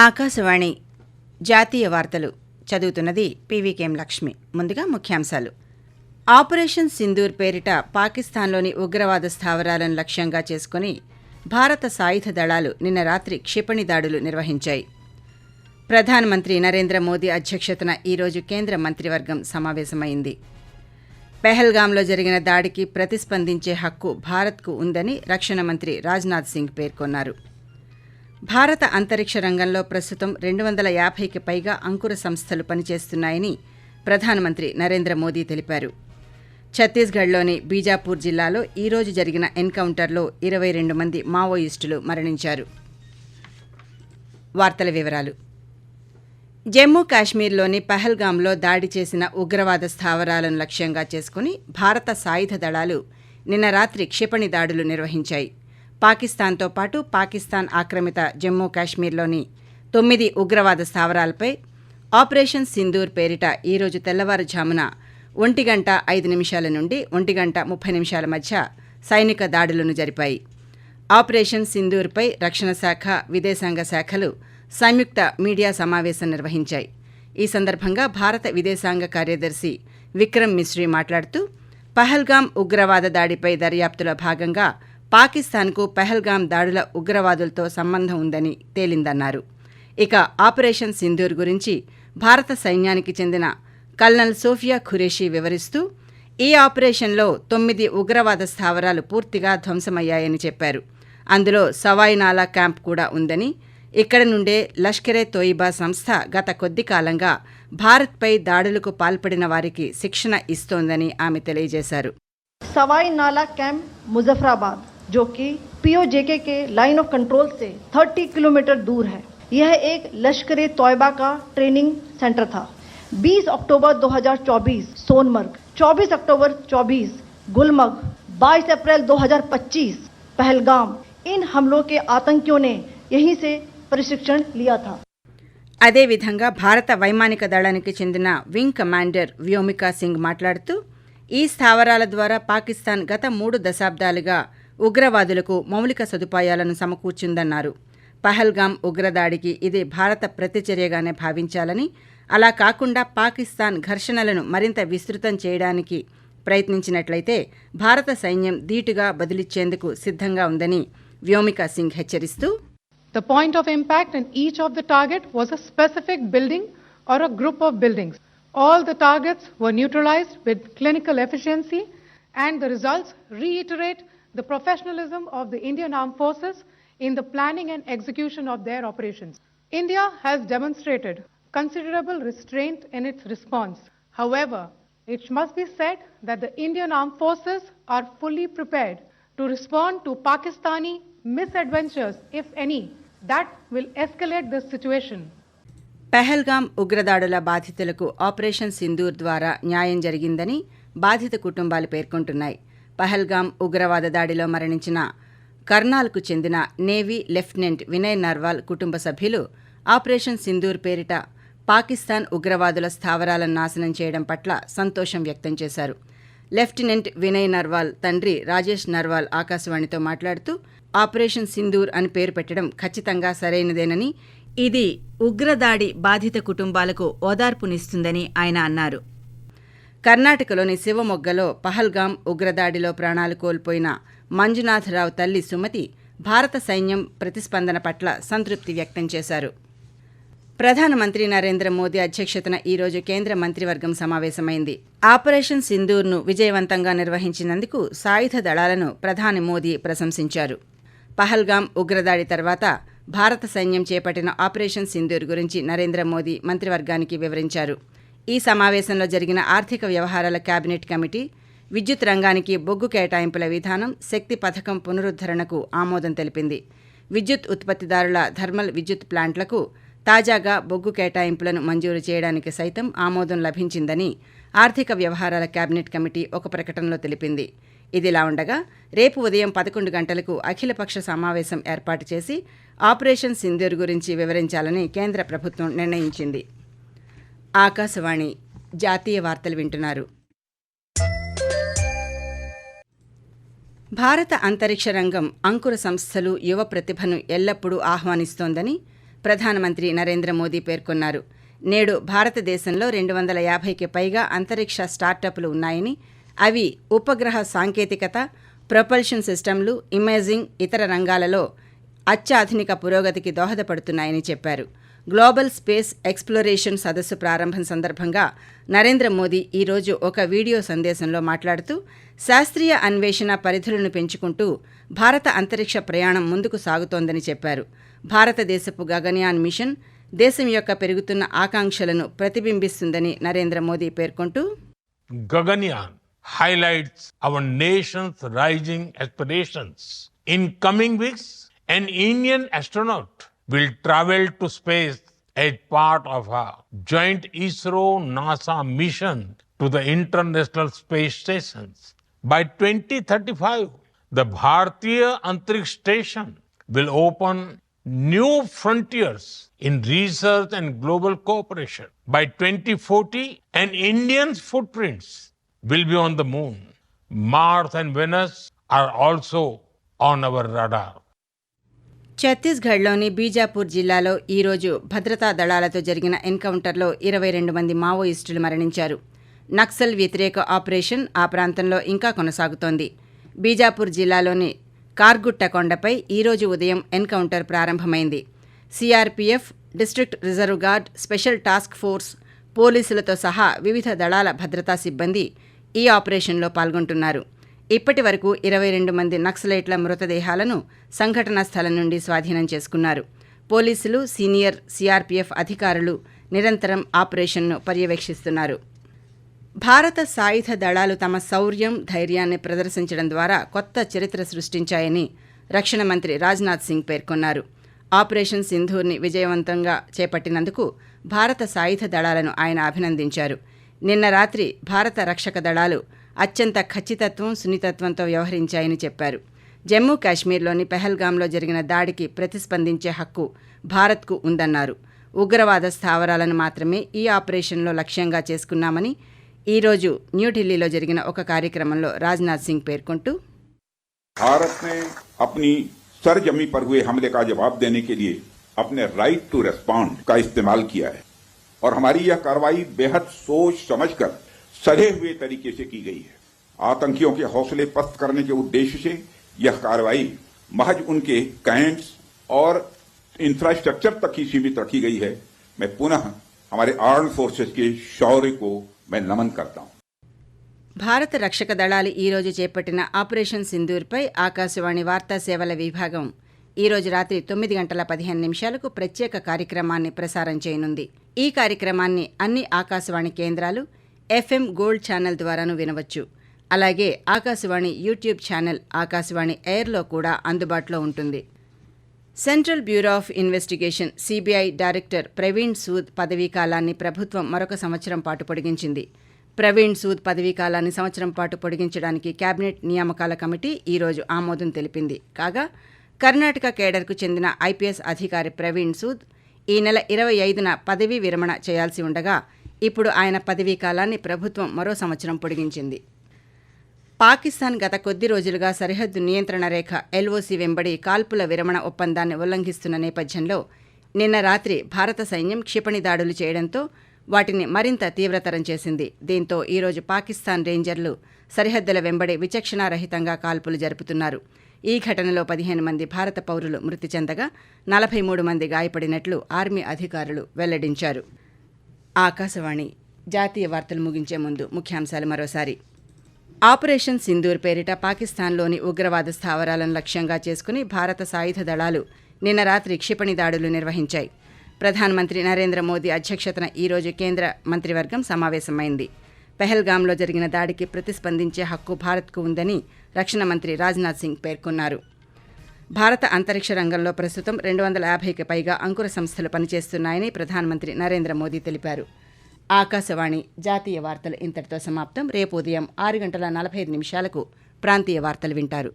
ఆకాశవాణి జాతీయ వార్తలు చదువుతున్నది పీవీకేఎం లక్ష్మి. ముందుగా ముఖ్యాంశాలు. ఆపరేషన్ సింధూర్ పేరిట పాకిస్తాన్లోని ఉగ్రవాద స్థావరాలను లక్ష్యంగా చేసుకుని భారత సాయుధ దళాలు నిన్న రాత్రి క్షిపణి దాడులు నిర్వహించాయి. ప్రధానమంత్రి నరేంద్ర మోదీ అధ్యక్షతన ఈరోజు కేంద్ర మంత్రివర్గం సమావేశమైంది. పెహల్గాంలో జరిగిన దాడికి ప్రతిస్పందించే హక్కు భారత్కు ఉందని రక్షణ మంత్రి రాజ్నాథ్ సింగ్ పేర్కొన్నారు. భారత అంతరిక్ష రంగంలో ప్రస్తుతం 250కి పైగా అంకుర సంస్థలు పనిచేస్తున్నాయని ప్రధానమంత్రి నరేంద్ర మోదీ తెలిపారు. ఛత్తీస్గఢ్లోని బీజాపూర్ జిల్లాలో ఈరోజు జరిగిన ఎన్కౌంటర్లో 22 మంది మావోయిస్టులు మరణించారు. వార్తల వివరాలు. జమ్మూ కాశ్మీర్లోని పహల్గాంలో దాడి చేసిన ఉగ్రవాద స్థావరాలను లక్ష్యంగా చేసుకుని భారత సాయుధ దళాలు నిన్న రాత్రి క్షిపణి దాడులు నిర్వహించాయి. పాకిస్తాన్తో పాటు పాకిస్తాన్ ఆక్రమిత జమ్మూ కాశ్మీర్లోని 9 ఉగ్రవాద స్థావరాలపై ఆపరేషన్ సింధూర్ పేరిట ఈరోజు తెల్లవారుజామున 1:05 నుండి 1:30 మధ్య సైనిక దాడులను జరిపాయి. ఆపరేషన్ సింధూర్పై రక్షణ శాఖ, విదేశాంగ శాఖలు సంయుక్త మీడియా సమావేశం నిర్వహించాయి. ఈ సందర్భంగా భారత విదేశాంగ కార్యదర్శి విక్రమ్ మిశ్రీ మాట్లాడుతూ, పహల్గాం ఉగ్రవాద దాడిపై దర్యాప్తులో భాగంగా పాకిస్తాన్కు పెహల్గాం దాడుల ఉగ్రవాదులతో సంబంధం ఉందని తేలిందన్నారు. ఇక ఆపరేషన్ సింధూర్ గురించి భారత సైన్యానికి చెందిన కల్నల్ సోఫియా ఖురేషీ వివరిస్తూ, ఈ ఆపరేషన్లో 9 ఉగ్రవాద స్థావరాలు పూర్తిగా ధ్వంసమయ్యాయని చెప్పారు. అందులో సవాయ్ నాలా క్యాంప్ కూడా ఉందని, ఇక్కడి నుండే లష్కరే తోయిబా సంస్థ గత కొద్ది కాలంగా భారత్పై దాడులకు పాల్పడిన వారికి శిక్షణ ఇస్తోందని ఆమె తెలియజేశారు. सवाई नाला कैंप मुजफ्फराबाद, जो कि पीओजेके के लाइन ऑफ कंट्रोल से 30 किलोमीटर दूर है, यह एक लश्कर ए तोयबा का ट्रेनिंग सेंटर था. 20 अक्टूबर 2024 सोनमर्ग, 24 अक्टूबर 24 गुलमर्ग, 22 अप्रैल 2025 पहलगाम, इन हमलों के आतंकियों ने यहीं से प्रशिक्षण लिया था. అదేవిధంగా భారత వైమానిక దళానికి చెందిన వింగ్ కమాండర్ వ్యోమికా సింగ్ మాట్లాడుతూ, ఈ స్థావరాల ద్వారా పాకిస్తాన్ గత 3 దశాబ్దాలుగా ఉగ్రవాదులకు మౌలిక సదుపాయాలను సమకూర్చుందన్నారు. పహల్గాం ఉగ్రదాడికి ఇది భారత ప్రతిచర్యగానే భావించాలని, అలా కాకుండా పాకిస్తాన్ ఘర్షణలను మరింత విస్తృతం చేయడానికి ప్రయత్నించినట్లయితే భారత సైన్యం ధీటుగా బదులిచ్చేందుకు సిద్ధంగా ఉందని వ్యోమికా సింగ్ హెచ్చరిస్తూ, The point of impact in each of the target was a specific building or a group of buildings. All the targets were neutralized with clinical efficiency, and the results reiterate the professionalism of the Indian Armed Forces in the planning and execution of their operations. India has demonstrated considerable restraint in its response. However, it must be said that the Indian Armed Forces are fully prepared to respond to Pakistani misadventures, if any, that will escalate the situation. Pahalgam ఉగ్రదాడుల బాధితులకు operation Sindoor ద్వారా న్యాయం జరిగిందని బాధిత కుటుంబాలు పేర్కొంటున్నాయి. పహల్గాం ఉగ్రవాద దాడిలో మరణించిన కర్నాల్కు చెందిన నేవీ లెఫ్టినెంట్ వినయ్ నర్వాల్ కుటుంబ సభ్యులు ఆపరేషన్ సింధూర్ పేరిట పాకిస్తాన్ ఉగ్రవాదుల స్థావరాలను నాశనం చేయడం పట్ల సంతోషం వ్యక్తం చేశారు. లెఫ్టినెంట్ వినయ్ నర్వాల్ తండ్రి రాజేష్ నర్వాల్ ఆకాశవాణితో మాట్లాడుతూ, ఆపరేషన్ సింధూర్ అని పేరు పెట్టడం ఖచ్చితంగా సరైనదేనని, ఇది ఉగ్రదాడి బాధిత కుటుంబాలకు ఓదార్పునిస్తుందని ఆయన అన్నారు. కర్ణాటకలోని శివమొగ్గలో పహల్గాం ఉగ్రదాడిలో ప్రాణాలు కోల్పోయిన మంజునాథరావు తల్లి సుమతి భారత సైన్యం ప్రతిస్పందన పట్ల సంతృప్తి వ్యక్తం చేశారు. ప్రధానమంత్రి నరేంద్ర మోదీ అధ్యక్షతన ఈరోజు కేంద్ర మంత్రివర్గం సమావేశమైంది. ఆపరేషన్ సింధూర్ను విజయవంతంగా నిర్వహించినందుకు సాయుధ దళాలను ప్రధాని మోదీ ప్రశంసించారు. పహల్గాం ఉగ్రదాడి తర్వాత భారత సైన్యం చేపట్టిన ఆపరేషన్ సింధూర్ గురించి నరేంద్ర మోదీ మంత్రివర్గానికి వివరించారు. ఈ సమావేశంలో జరిగిన ఆర్థిక వ్యవహారాల కేబినెట్ కమిటీ విద్యుత్ రంగానికి బొగ్గు కేటాయింపుల విధానం, శక్తి పథకం పునరుద్ధరణకు ఆమోదం తెలిపింది. విద్యుత్ ఉత్పత్తిదారుల థర్మల్ విద్యుత్ ప్లాంట్లకు తాజాగా బొగ్గు కేటాయింపులను మంజూరు చేయడానికి సైతం ఆమోదం లభించిందని ఆర్థిక వ్యవహారాల కేబినెట్ కమిటీ ఒక ప్రకటనలో తెలిపింది. ఇదిలా ఉండగా రేపు ఉదయం 11 గంటలకు అఖిలపక్ష సమావేశం ఏర్పాటు చేసి ఆపరేషన్ సింధూర్ గురించి వివరించాలని కేంద్ర ప్రభుత్వం నిర్ణయించింది. ఆకాశవాణి జాతీయ వార్తలు వింటున్నారు. భారత అంతరిక్ష రంగం అంకుర సంస్థలు యువ ప్రతిభను ఎల్లప్పుడూ ఆహ్వానిస్తోందని ప్రధానమంత్రి నరేంద్ర మోదీ పేర్కొన్నారు. నేడు భారతదేశంలో 250కి పైగా అంతరిక్ష స్టార్టప్లు ఉన్నాయని, అవి ఉపగ్రహ సాంకేతికత, ప్రొపల్షన్ సిస్టమ్లు, ఇమేజింగ్, ఇతర రంగాలలో అత్యాధునిక పురోగతికి దోహదపడుతున్నాయని చెప్పారు. గ్లోబల్ స్పేస్ ఎక్స్ప్లోరేషన్ సదస్సు ప్రారంభం సందర్భంగా నరేంద్ర మోదీ ఈరోజు ఒక వీడియో సందేశంలో మాట్లాడుతూ శాస్త్రీయ అన్వేషణ పరిధులను పెంచుకుంటూ భారత అంతరిక్ష ప్రయాణం ముందుకు సాగుతోందని చెప్పారు. భారతదేశపు గగన్యాన్ మిషన్ దేశం యొక్క పెరుగుతున్న ఆకాంక్షలను ప్రతిబింబిస్తుందని నరేంద్ర మోదీ పేర్కొంటూ, Gaganyaan highlights our nation's rising aspirations. In coming weeks, an Indian astronaut will travel to space as part of a joint ISRO-NASA mission to the International Space Stations. By 2035, the Bharatiya Antariksh Station will open new frontiers in research and global cooperation. By 2040, an Indian's footprints will be on the moon. Mars and Venus are also on our radar. ఛత్తీస్గఢ్లోని బీజాపూర్ జిల్లాలో ఈరోజు భద్రతా దళాలతో జరిగిన ఎన్కౌంటర్లో 22 మంది మావోయిస్టులు మరణించారు. నక్సల్ వ్యతిరేక ఆపరేషన్ ఆ ప్రాంతంలో ఇంకా కొనసాగుతోంది. బీజాపూర్ జిల్లాలోని కార్గుట్ట కొండపై ఈరోజు ఉదయం ఎన్కౌంటర్ ప్రారంభమైంది. CRPF, district reserve guard, special task force, పోలీసులతో సహా వివిధ దళాల భద్రతా సిబ్బంది ఈ ఆపరేషన్లో పాల్గొంటున్నారు. ఇప్పటి వరకు 22 మంది నక్సలైట్ల మృతదేహాలను సంఘటనా స్థలం నుండి స్వాధీనం చేసుకున్నారు. పోలీసులు, సీనియర్ సిఆర్పీఎఫ్ అధికారులు నిరంతరం ఆపరేషన్ను పర్యవేక్షిస్తున్నారు. భారత సాయుధ దళాలు తమ శౌర్యం, ధైర్యాన్ని ప్రదర్శించడం ద్వారా కొత్త చరిత్ర సృష్టించాయని రక్షణ మంత్రి రాజ్నాథ్ సింగ్ పేర్కొన్నారు. ఆపరేషన్ సింధూర్ని విజయవంతంగా చేపట్టినందుకు భారత సాయుధ దళాలను ఆయన అభినందించారు. నిన్న రాత్రి భారత రక్షక దళాలు అత్యంత ఖచ్చితత్వం, సున్నితత్వంతో వ్యవహరించాయని చెప్పారు. జమ్మూ కాశ్మీర్లోని పెహల్గాంలో జరిగిన దాడికి ప్రతిస్పందించే హక్కు భారత్కు ఉందన్నారు. ఉగ్రవాద స్థావరాలను మాత్రమే ఈ ఆపరేషన్లో లక్ష్యంగా చేసుకున్నామని ఈరోజు న్యూఢిల్లీలో జరిగిన ఒక కార్యక్రమంలో రాజ్నాథ్ సింగ్ పేర్కొంటూ, भारत ने अपनी सरजमी पर हुए हमले का जवाब देने के लिए अपने राइट टू रेस्पॉन्ड का इस्तेमाल किया है और हमारी यह कार्रवाई बेहद सोच समझकर सधे हुए तरीके से की गई है. आतंकियों के हौसले पस्त करने के उद्देश्य से यह कार्रवाई महज उनके कैंप्स और इंफ्रास्ट्रक्चर तक ही सीमित रखी गई है. मैं पुनः हमारे आर्म्ड फोर्सेस के शौर्य को मैं नमन करता हूं. భారత రక్షక దళాలు ఈరోజు చేపట్టిన ఆపరేషన్ సింధూర్పై ఆకాశవాణి వార్తా సేవల విభాగం ఈరోజు రాత్రి 9:15 ప్రత్యేక కార్యక్రమాన్ని ప్రసారం చేయనుంది. ఈ కార్యక్రమాన్ని అన్ని ఆకాశవాణి కేంద్రాలు FM గోల్డ్ ఛానల్ ద్వారాను వినవచ్చు. అలాగే ఆకాశవాణి యూట్యూబ్ ఛానల్ ఆకాశవాణి ఎయిర్లో కూడా అందుబాటులో ఉంటుంది. Central bureau of investigation CBI director Praveen Sood పదవీకాలాన్ని ప్రభుత్వం మరొక సంవత్సరం పాటు పొడిగించింది. ప్రవీణ్ సూద్ పదవీకాలాన్ని సంవత్సరం పాటు పొడిగించడానికి కేబినెట్ నియామకాల కమిటీ ఈరోజు ఆమోదం తెలిపింది. కాగా కర్ణాటక కేడర్కు చెందిన ఐపీఎస్ అధికారి ప్రవీణ్ సూద్ ఈ నెల 25న పదవీ విరమణ చేయాల్సి ఉండగా ఇప్పుడు ఆయన పదవీకాలాన్ని ప్రభుత్వం మరో సంవత్సరం పొడిగించింది. పాకిస్తాన్ గత కొద్ది రోజులుగా సరిహద్దు నియంత్రణ రేఖ ఎల్ఓసి వెంబడి కాల్పుల విరమణ ఒప్పందాన్ని ఉల్లంఘిస్తున్న నేపథ్యంలో నిన్న రాత్రి భారత సైన్యం క్షిపణి దాడులు చేయడంతో వాటిని మరింత తీవ్రతరం చేసింది. దీంతో ఈరోజు పాకిస్తాన్ రేంజర్లు సరిహద్దుల వెంబడి విచక్షణారహితంగా కాల్పులు జరుపుతున్నారు. ఈ ఘటనలో 15 మంది భారత పౌరులు మృతి చెందగా 43 మంది గాయపడినట్లు ఆర్మీ అధికారులు వెల్లడించారు. ఆకాశవాణి జాతీయ వార్తలు ముగించే ముందు ముఖ్యాంశాలు మరోసారి. ఆపరేషన్ సింధూర్ పేరిట పాకిస్తాన్లోని ఉగ్రవాద స్థావరాలను లక్ష్యంగా చేసుకుని భారత సాయుధ దళాలు నిన్న రాత్రి క్షిపణి దాడులు నిర్వహించాయి. ప్రధానమంత్రి నరేంద్ర మోదీ అధ్యక్షతన ఈరోజు కేంద్ర మంత్రివర్గం సమావేశమైంది. పెహల్గాంలో జరిగిన దాడికి ప్రతిస్పందించే హక్కు భారత్కు ఉందని రక్షణ మంత్రి రాజ్నాథ్ సింగ్ పేర్కొన్నారు. భారత అంతరిక్ష రంగంలో ప్రస్తుతం 250కి పైగా అంకుర సంస్థలు పనిచేస్తున్నాయని ప్రధానమంత్రి నరేంద్ర మోదీ తెలిపారు. ఆకాశవాణి జాతీయ వార్తలు ఇంతటితో సమాప్తం. రేపు ఉదయం 6:45 ప్రాంతీయ వార్తలు వింటారు.